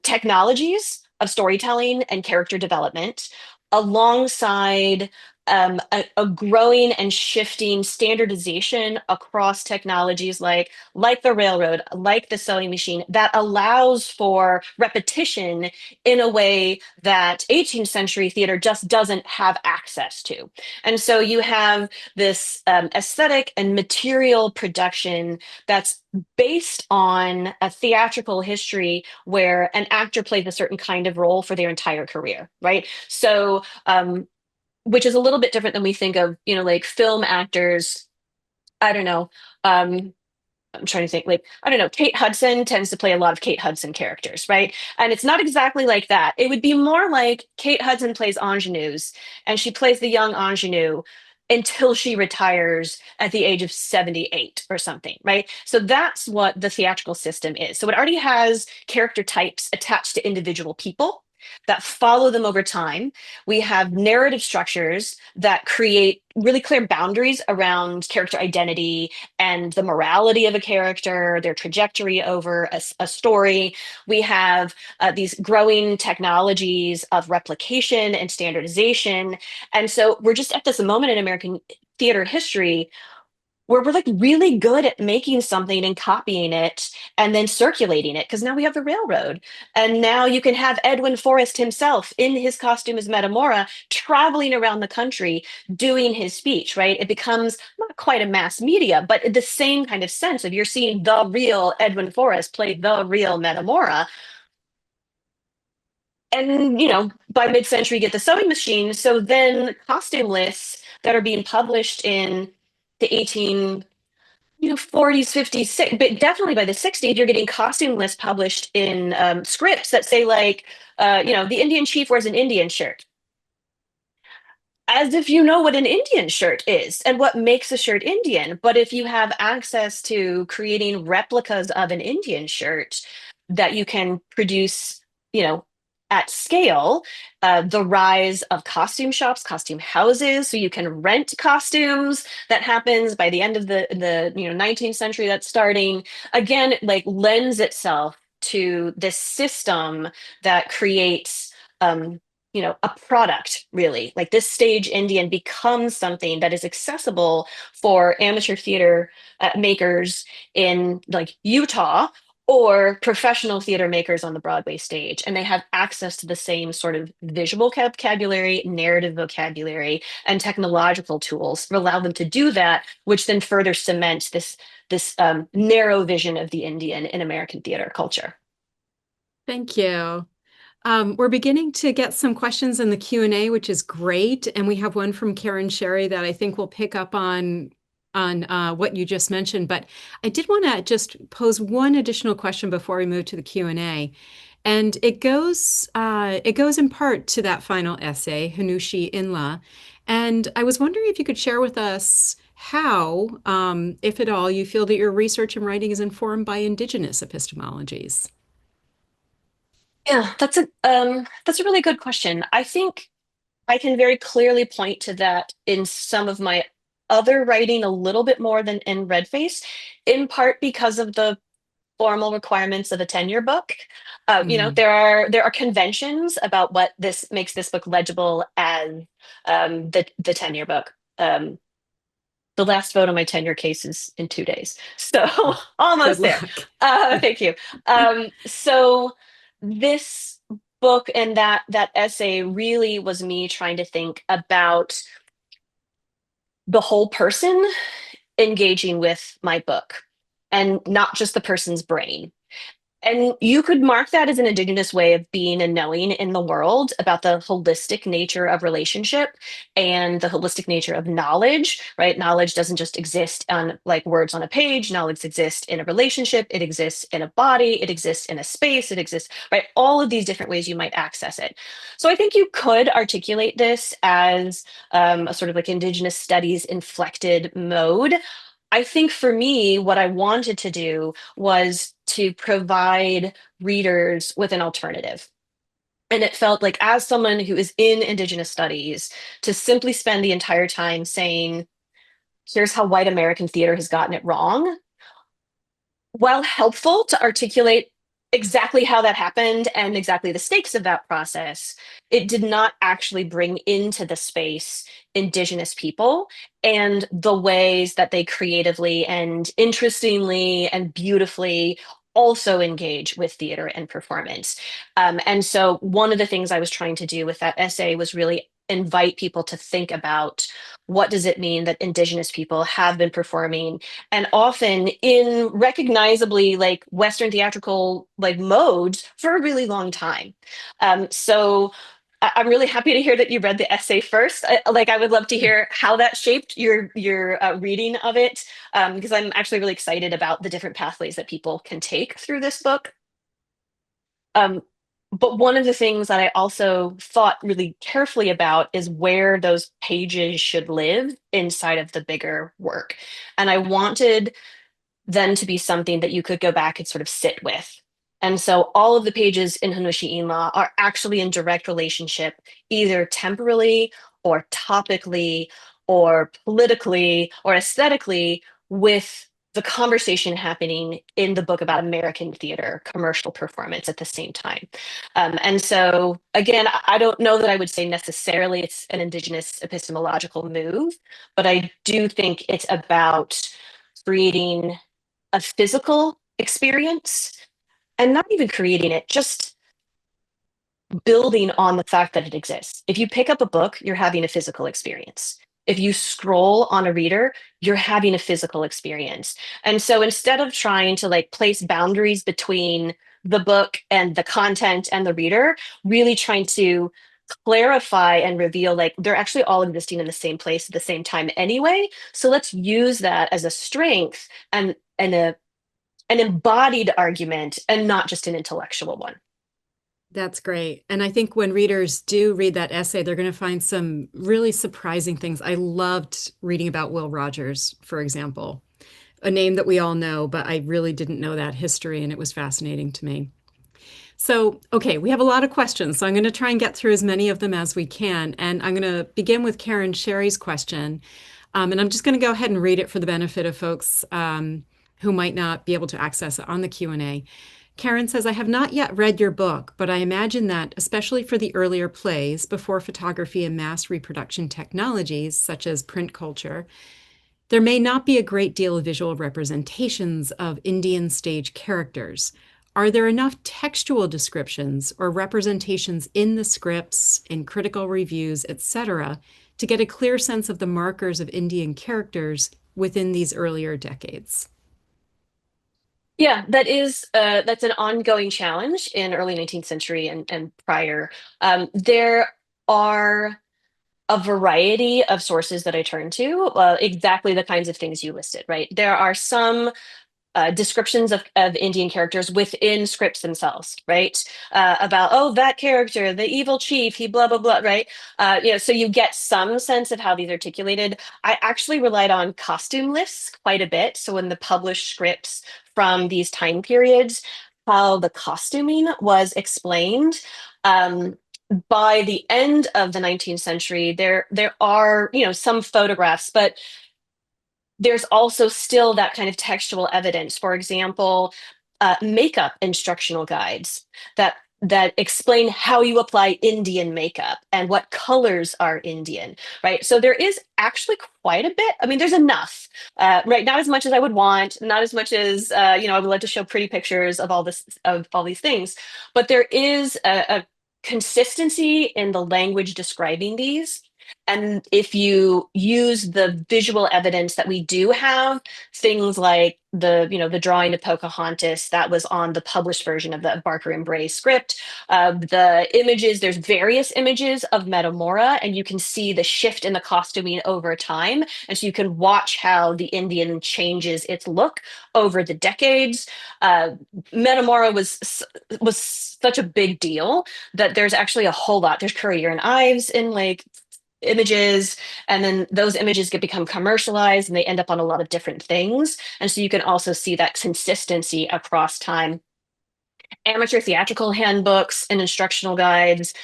technologies of storytelling and character development alongside a growing and shifting standardization across technologies like the railroad, like the sewing machine, that allows for repetition in a way that 18th century theater just doesn't have access to. And so you have this aesthetic and material production that's based on a theatrical history where an actor plays a certain kind of role for their entire career, right? So, which is a little bit different than we think of, like film actors. I don't know. I'm trying to think, like, I don't know, Kate Hudson tends to play a lot of Kate Hudson characters, right? And it's not exactly like that. It would be more like Kate Hudson plays ingenues and she plays the young ingenue until she retires at the age of 78 or something, right? So that's what the theatrical system is. So it already has character types attached to individual people that follow them over time. We have narrative structures that create really clear boundaries around character identity and the morality of a character, their trajectory over a story. We have these growing technologies of replication and standardization. And so we're just at this moment in American theater history where we're like really good at making something and copying it and then circulating it because now we have the railroad. And now you can have Edwin Forrest himself in his costume as Metamora traveling around the country doing his speech, right? It becomes not quite a mass media, but the same kind of sense of you're seeing the real Edwin Forrest play the real Metamora. And, by mid-century, get the sewing machine. So then costume lists that are being published in the 40s, 50s, but definitely by the 60s, you're getting costume lists published in scripts that say like, the Indian chief wears an Indian shirt, as if you know what an Indian shirt is and what makes a shirt Indian. But if you have access to creating replicas of an Indian shirt that you can produce, you know, at scale, the rise of costume shops, costume houses, so you can rent costumes. That happens by the end of the 19th century. That's starting again, like lends itself to this system that creates a product, really. Like this stage Indian becomes something that is accessible for amateur theater makers in like Utah or professional theater makers on the Broadway stage, and they have access to the same sort of visual vocabulary, narrative vocabulary, and technological tools that allow them to do that, which then further cements this narrow vision of the Indian in American theater culture. Thank you. We're beginning to get some questions in the Q&A, which is great. And we have one from Karen Sherry that I think will pick up on what you just mentioned. But I did want to just pose one additional question before we move to the Q&A. And it goes in part to that final essay, Hanushi Inla. And I was wondering if you could share with us how, if at all, you feel that your research and writing is informed by Indigenous epistemologies. Yeah, that's a really good question. I think I can very clearly point to that in some of my other writing a little bit more than in Redface, in part because of the formal requirements of a tenure book. Mm. There are conventions about what this makes this book legible as the tenure book. The last vote on my tenure case is in 2 days, so Good almost there. luck. Thank you. So this book and that essay really was me trying to think about the whole person engaging with my book and not just the person's brain. And you could mark that as an Indigenous way of being and knowing in the world about the holistic nature of relationship and the holistic nature of knowledge, right? Knowledge doesn't just exist on like words on a page. Knowledge exists in a relationship. It exists in a body. It exists in a space. It exists, right? All of these different ways you might access it. So I think you could articulate this as a sort of like Indigenous studies inflected mode. I think for me, what I wanted to do was to provide readers with an alternative. And it felt like, as someone who is in Indigenous studies, to simply spend the entire time saying, here's how white American theater has gotten it wrong, while helpful to articulate exactly how that happened and exactly the stakes of that process, it did not actually bring into the space Indigenous people and the ways that they creatively and interestingly and beautifully also engage with theater and performance. And so, one of the things I was trying to do with that essay was really invite people to think about what does it mean that Indigenous people have been performing and often in recognizably like Western theatrical like modes for a really long time. So I'm really happy to hear that you read the essay first. I would love to hear how that shaped your reading of it, because I'm actually really excited about the different pathways that people can take through this book. Um, but one of the things that I also thought really carefully about is where those pages should live inside of the bigger work. And I wanted then to be something that you could go back and sort of sit with. And so all of the pages in Hanushi Inla are actually in direct relationship, either temporally or topically or politically or aesthetically with the conversation happening in the book about American theater, commercial performance at the same time. And so, again, I don't know that I would say necessarily it's an Indigenous epistemological move, but I do think it's about creating a physical experience and not even creating it, just building on the fact that it exists. If you pick up a book, you're having a physical experience. If you scroll on a reader, you're having a physical experience. And so instead of trying to like place boundaries between the book and the content and the reader, really trying to clarify and reveal like they're actually all existing in the same place at the same time anyway. So let's use that as a strength and an embodied argument and not just an intellectual one. That's great. And I think when readers do read that essay, they're going to find some really surprising things. I loved reading about Will Rogers, for example, a name that we all know, but I really didn't know that history, and it was fascinating to me. So, okay, we have a lot of questions, so I'm going to try and get through as many of them as we can. And I'm going to begin with Karen Sherry's question. And I'm just going to go ahead and read it for the benefit of folks who might not be able to access it on the Q&A. Karen says, I have not yet read your book, but I imagine that, especially for the earlier plays before photography and mass reproduction technologies, such as print culture, There may not be a great deal of visual representations of Indian stage characters. Are there enough textual descriptions or representations in the scripts, in critical reviews, etc., to get a clear sense of the markers of Indian characters within these earlier decades? Yeah, that's an ongoing challenge in early 19th century and prior. There are a variety of sources that I turn to, exactly the kinds of things you listed, right? There are some descriptions of Indian characters within scripts themselves, right? About, oh, that character, the evil chief, he blah, blah, blah, right? So you get some sense of how these are articulated. I actually relied on costume lists quite a bit. So in the published scripts from these time periods, how the costuming was explained. Um, by the end of the 19th century, there are, some photographs, but there's also still that kind of textual evidence. For example, makeup instructional guides that explain how you apply Indian makeup and what colors are Indian, right? So there is actually quite a bit. I mean, there's enough, right? Not as much as I would want, not as much as I would like to show pretty pictures of all these things, but there is a consistency in the language describing these. And if you use the visual evidence that we do have, things like the drawing of Pocahontas that was on the published version of the Barker and Bray script, the images, there's various images of Metamora, and you can see the shift in the costuming over time. And so you can watch how the Indian changes its look over the decades. Metamora was such a big deal that there's actually a whole lot. There's Currier and Ives in like images, and then those images become commercialized and they end up on a lot of different things, and so you can also see that consistency across time. Amateur theatrical handbooks and instructional guides,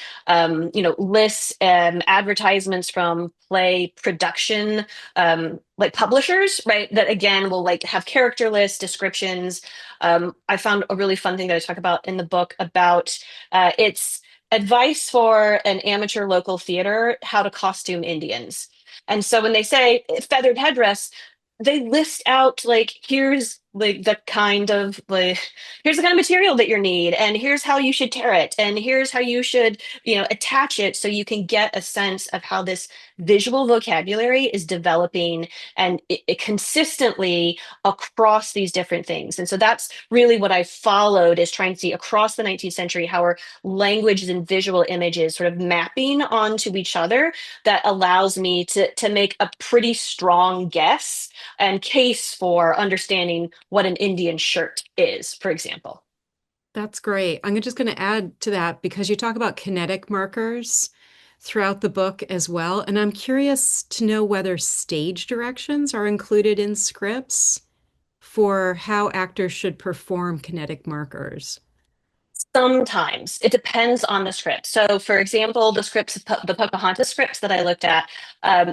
lists and advertisements from play production, like publishers, right? That again will like have character lists, descriptions. I found a really fun thing that I talk about in the book about it's advice for an amateur local theater how to costume Indians. And so when they say feathered headdress, they list out like here's like the kind of like here's the kind of material that you need, and here's how you should tear it, and here's how you should attach it, so you can get a sense of how this visual vocabulary is developing and it consistently across these different things. And so that's really what I followed, is trying to see across the 19th century how are languages and visual images sort of mapping onto each other, that allows me to make a pretty strong guess and case for understanding what an Indian shirt is, for example. That's great. I'm just going to add to that because you talk about kinetic markers throughout the book as well. And I'm curious to know whether stage directions are included in scripts for how actors should perform kinetic markers. Sometimes it depends on the script. So, for example, the Pocahontas scripts that I looked at,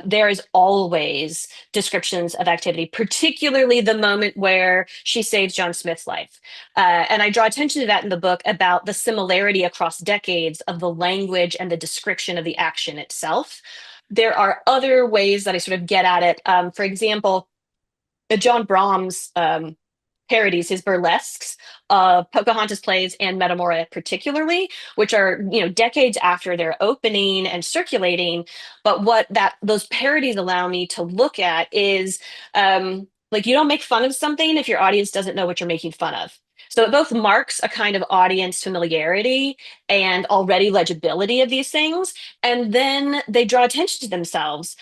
there is always descriptions of activity, particularly the moment where she saves John Smith's life. And I draw attention to that in the book about the similarity across decades of the language and the description of the action itself. There are other ways that I sort of get at it. For example, John Brahms parodies, his burlesques of Pocahontas plays and Metamora particularly, which are decades after their opening and circulating. But what that those parodies allow me to look at is like, you don't make fun of something if your audience doesn't know what you're making fun of. So it both marks a kind of audience familiarity and already legibility of these things, and then they draw attention to themselves,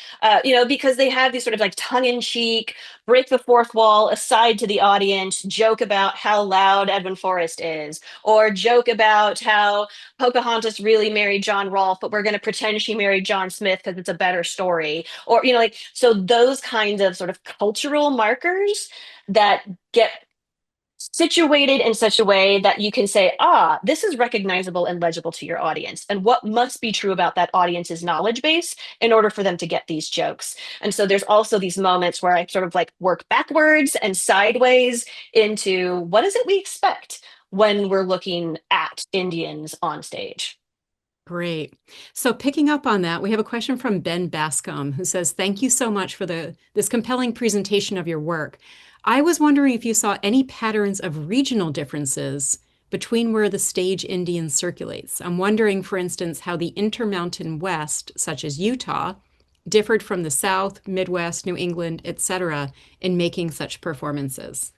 because they have these sort of like tongue-in-cheek, break the fourth wall, aside to the audience, joke about how loud Edwin Forrest is, or joke about how Pocahontas really married John Rolfe, but we're going to pretend she married John Smith because it's a better story. Or, so those kinds of sort of cultural markers that get situated in such a way that you can say, this is recognizable and legible to your audience, and what must be true about that audience's knowledge base in order for them to get these jokes. And so there's also these moments where I sort of like work backwards and sideways into what is it we expect when we're looking at Indians on stage. Great. So picking up on that, we have a question from Ben Bascom who says, "Thank you so much for this compelling presentation of your work. I was wondering if you saw any patterns of regional differences between where the stage Indian circulates. I'm wondering, for instance, how the Intermountain West, such as Utah, differed from the South, Midwest, New England, etc., in making such performances."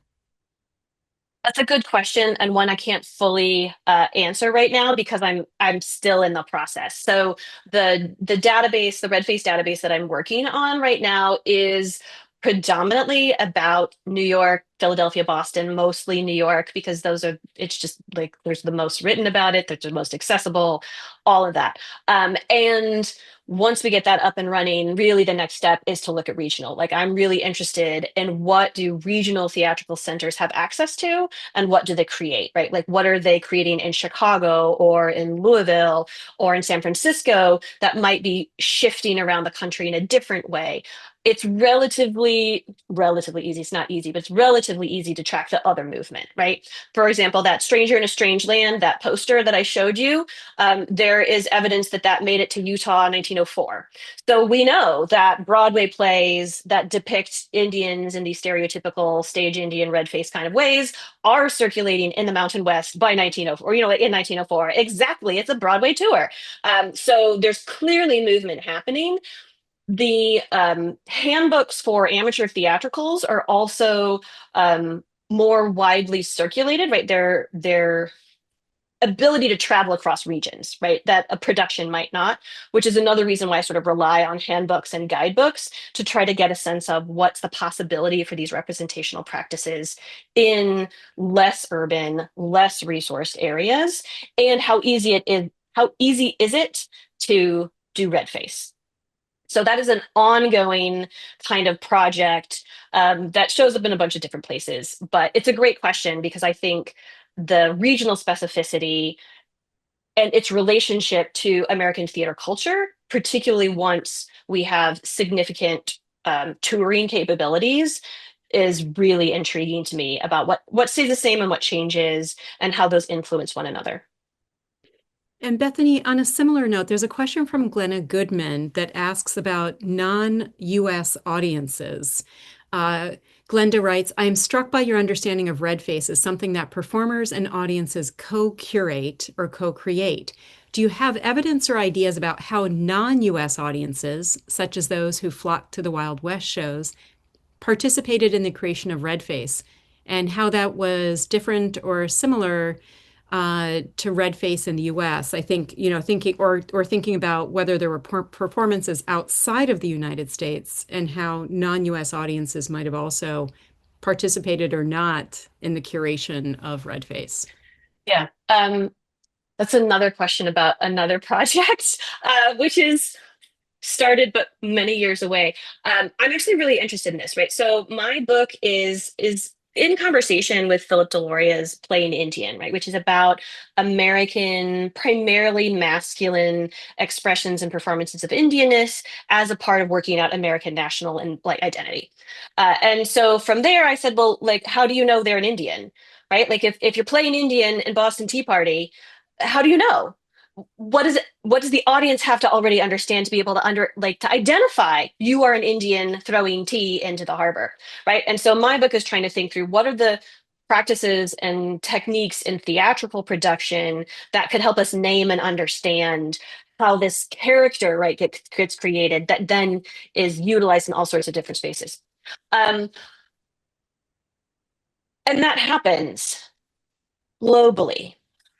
That's a good question, and one I can't fully answer right now because I'm still in the process. So the database, the Redface database that I'm working on right now is predominantly about New York, Philadelphia, Boston, mostly New York, because those are, it's just like there's the most written about it, there's the most accessible, all of that. And once we get that up and running, really the next step is to look at regional. Like I'm really interested in what do regional theatrical centers have access to and what do they create, right? Like what are they creating in Chicago or in Louisville or in San Francisco that might be shifting around the country in a different way? It's relatively easy. It's not easy, but it's relatively easy to track the other movement, right? For example, that Stranger in a Strange Land, that poster that I showed you, there is evidence that that made it to Utah in 1904. So we know that Broadway plays that depict Indians in these stereotypical stage Indian red face kind of ways are circulating in the Mountain West by 1904, or, in 1904. Exactly. It's a Broadway tour. So there's clearly movement happening. The handbooks for amateur theatricals are also more widely circulated, right? Their ability to travel across regions, right? That a production might not, which is another reason why I sort of rely on handbooks and guidebooks to try to get a sense of what's the possibility for these representational practices in less urban, less resourced areas, and how easy is it to do red face. So that is an ongoing kind of project that shows up in a bunch of different places. But it's a great question because I think the regional specificity and its relationship to American theater culture, particularly once we have significant touring capabilities, is really intriguing to me about what stays the same and what changes and how those influence one another. And Bethany, on a similar note, there's a question from Glenna Goodman that asks about non-US audiences. Uh, Glenda writes, "I am struck by your understanding of red face as something that performers and audiences co-curate or co-create. Do you have evidence or ideas about how non-US audiences, such as those who flocked to the Wild West shows, participated in the creation of red face, and how that was different or similar to red face in the US?" I think, thinking about whether there were performances outside of the United States and how non-US audiences might have also participated or not in the curation of red face. Yeah. That's another question about another project, which is started but many years away. I'm actually really interested in this, right? So my book is in conversation with Philip Deloria's Plain Indian, right, which is about American, primarily masculine expressions and performances of Indianness as a part of working out American national and like identity. And so from there, I said, well, like, how do you know they're an Indian, right? Like, if you're playing Indian in Boston Tea Party, how do you know? What does the audience have to already understand to be able to to identify you are an Indian throwing tea into the harbor, right? And so my book is trying to think through what are the practices and techniques in theatrical production that could help us name and understand how this character, right, gets created that then is utilized in all sorts of different spaces. um, and that happens globally.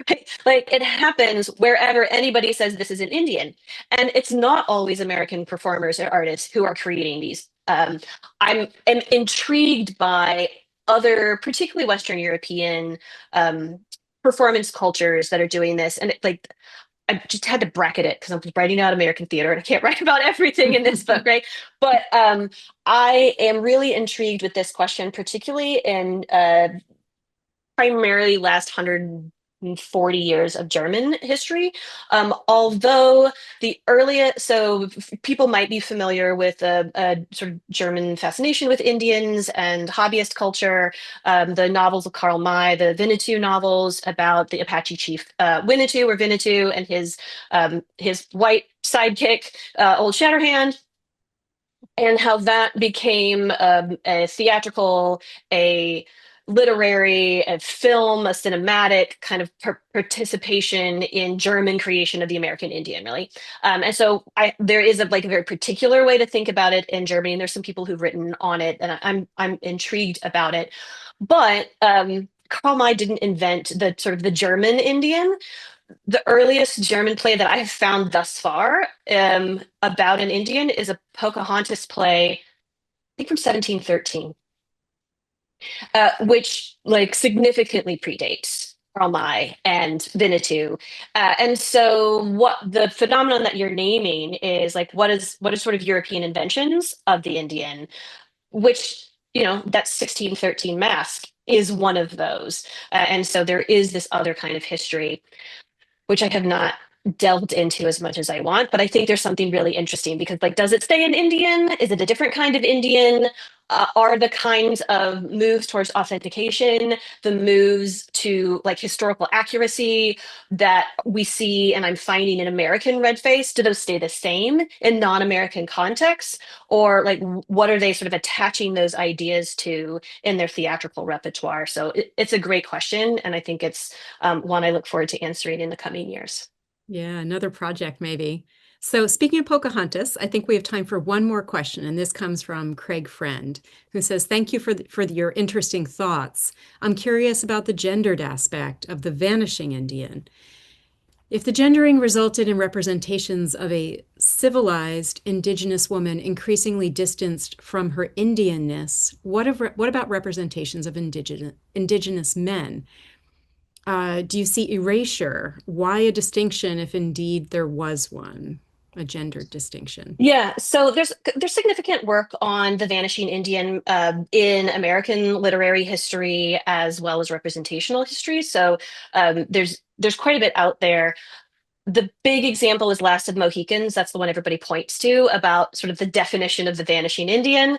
Right? Like it happens wherever anybody says this is an Indian. And it's not always American performers or artists who are creating these. I'm intrigued by other, particularly Western European um, performance cultures that are doing this. And I just had to bracket it because I'm writing out American theater and I can't write about everything in this book, right? But I am really intrigued with this question, particularly in primarily last 100 40 years of German history. Although the earliest, so people might be familiar with a sort of German fascination with Indians and hobbyist culture. The novels of Karl May, the Winnetou novels about the Apache chief Winnetou and his white sidekick, Old Shatterhand, and how that became a theatrical, a literary, a film, a cinematic kind of participation in German creation of the American Indian, really. And so there is a very particular way to think about it in Germany, and there's some people who've written on it, and I'm intrigued about it. But Karl May didn't invent the sort of the German Indian. The earliest German play that I have found thus far about an Indian is a Pocahontas play, I think from 1713, which like significantly predates Karl May and Winnetou. And so what the phenomenon that you're naming is like what is sort of European inventions of the Indian, which that 1613 mask is one of those. And so there is this other kind of history which I have not delved into as much as I want, but I think there's something really interesting because, like, does it stay an Indian? Is it a different kind of Indian? Are the kinds of moves towards authentication, the moves to like historical accuracy that we see and I'm finding in American Redface, do those stay the same in non-American contexts? Or like what are they sort of attaching those ideas to in their theatrical repertoire? So it's a great question. And I think it's one I look forward to answering in the coming years. Yeah, another project maybe. So speaking of Pocahontas, I think we have time for one more question, and this comes from Craig Friend, who says, "Thank you for your interesting thoughts. I'm curious about the gendered aspect of the vanishing Indian. If the gendering resulted in representations of a civilized Indigenous woman increasingly distanced from her Indianness, what about representations of Indigenous men? Do you see erasure? Why a distinction if indeed there was one, a gendered distinction?" Yeah, so there's significant work on the vanishing Indian in American literary history as well as representational history. So there's quite a bit out there. The big example is Last of the Mohicans. That's the one everybody points to about sort of the definition of the vanishing Indian.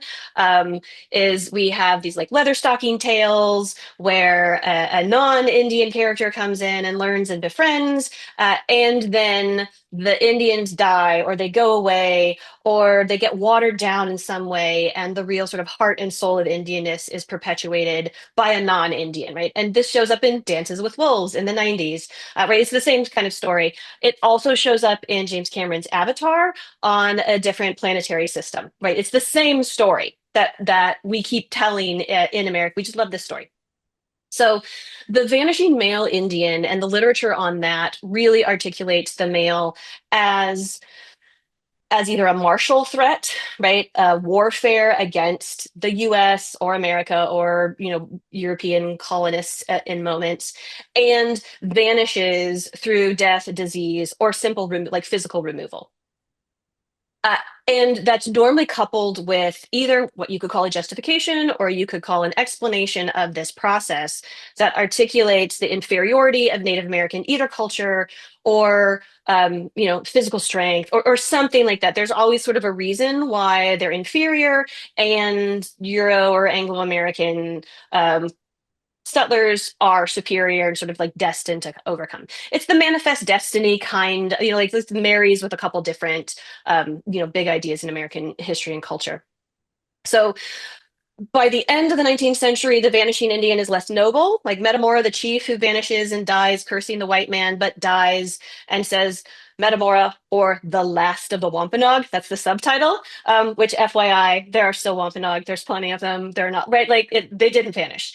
Is we have these like leather stocking tales where a non-Indian character comes in and learns and befriends, and then the Indians die or they go away or they get watered down in some way, and the real sort of heart and soul of Indianness is perpetuated by a non-Indian, right? And this shows up in Dances with Wolves in the 90s, right? It's the same kind of story. It also shows up in James Cameron's Avatar on a different planetary system, right? It's the same story that we keep telling in America. We just love this story. So the vanishing male Indian and the literature on that really articulates the male as either a martial threat, right? Warfare against the US or America or, European colonists in moments, and vanishes through death, disease, or simple like physical removal. Uh, and that's normally coupled with either what you could call a justification or you could call an explanation of this process that articulates the inferiority of Native American either culture or physical strength or something like that. There's always sort of a reason why they're inferior, and Euro or Anglo-American settlers are superior and sort of like destined to overcome. It's the manifest destiny kind, like this marries with a couple different, big ideas in American history and culture. So by the end of the 19th century, the vanishing Indian is less noble, like Metamora, the chief who vanishes and dies, cursing the white man, but dies and says, Metamora, or the last of the Wampanoag. That's the subtitle, which FYI, there are still Wampanoag. There's plenty of them. They're not, right? Like they didn't vanish.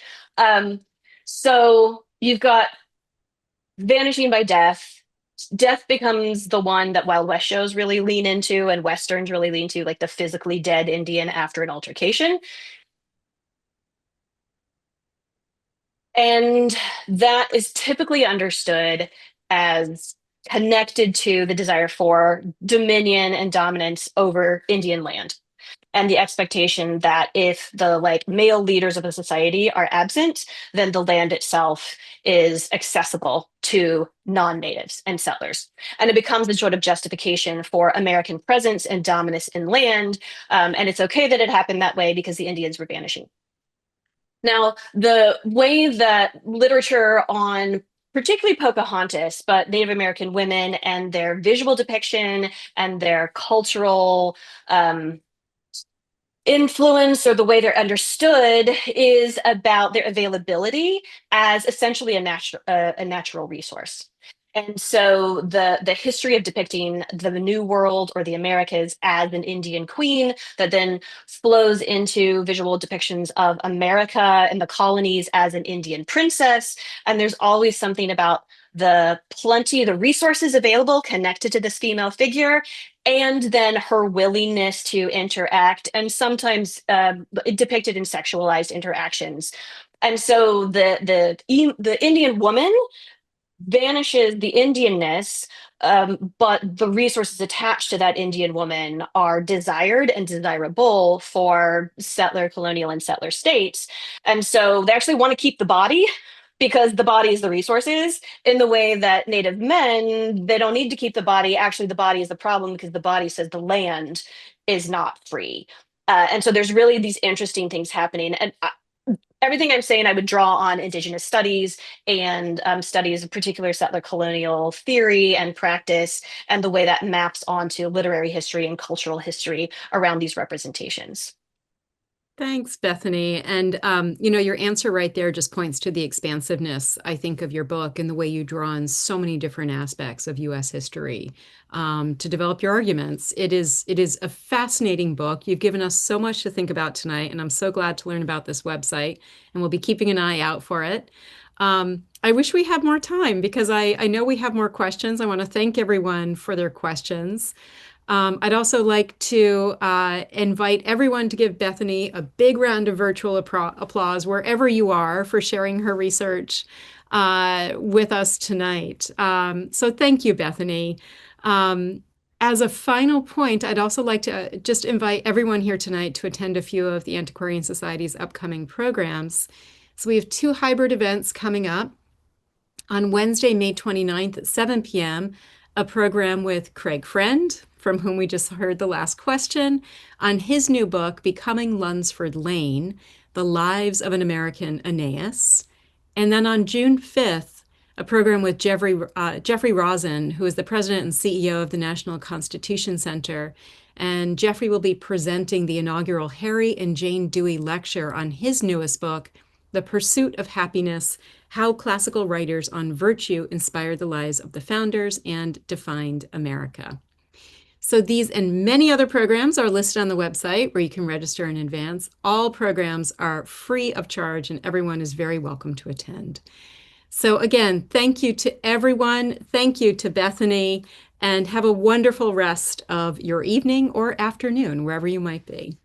So you've got vanishing by death. Death becomes the one that Wild West shows really lean into and Westerns really lean to, like the physically dead Indian after an altercation. And that is typically understood as connected to the desire for dominion and dominance over Indian land. and the expectation that if the like male leaders of the society are absent, then the land itself is accessible to non-natives and settlers. And it becomes a sort of justification for American presence and dominance in land. And it's okay that it happened that way because the Indians were vanishing. Now, the way that literature on particularly Pocahontas, but Native American women and their visual depiction and their cultural influence, or the way they're understood, is about their availability as essentially a natural resource. And so the history of depicting the New World or the Americas as an Indian queen that then flows into visual depictions of America and the colonies as an Indian princess. And there's always something about the resources available connected to this female figure, and then her willingness to interact, and sometimes depicted in sexualized interactions. And so the Indian woman vanishes the Indianness, but the resources attached to that Indian woman are desired and desirable for settler, colonial, and settler states. And so they actually want to keep the body because the body is the resources, in the way that Native men, they don't need to keep the body. Actually, the body is the problem because the body says the land is not free. And so there's really these interesting things happening. And everything I'm saying, I would draw on Indigenous studies and studies of particular settler colonial theory and practice, and the way that maps onto literary history and cultural history around these representations. Thanks, Bethany. And, your answer right there just points to the expansiveness, I think, of your book and the way you draw on so many different aspects of U.S. history to develop your arguments. It is a fascinating book. You've given us so much to think about tonight, and I'm so glad to learn about this website, and we'll be keeping an eye out for it. I wish we had more time because I know we have more questions. I want to thank everyone for their questions. I'd also like to invite everyone to give Bethany a big round of virtual applause wherever you are for sharing her research with us tonight. So thank you, Bethany. As a final point, I'd also like to just invite everyone here tonight to attend a few of the Antiquarian Society's upcoming programs. So we have two hybrid events coming up. On Wednesday, May 29th at 7 p.m., a program with Craig Friend, from whom we just heard the last question, on his new book, Becoming Lunsford Lane, The Lives of an American Aeneas. And then on June 5th, a program with Jeffrey Rosen, who is the president and CEO of the National Constitution Center. And Jeffrey will be presenting the inaugural Harry and Jane Dewey lecture on his newest book, The Pursuit of Happiness: How Classical Writers on Virtue Inspired the Lives of the Founders and Defined America. So these and many other programs are listed on the website where you can register in advance. All programs are free of charge and everyone is very welcome to attend. So again, thank you to everyone. Thank you to Bethany, and have a wonderful rest of your evening or afternoon, wherever you might be.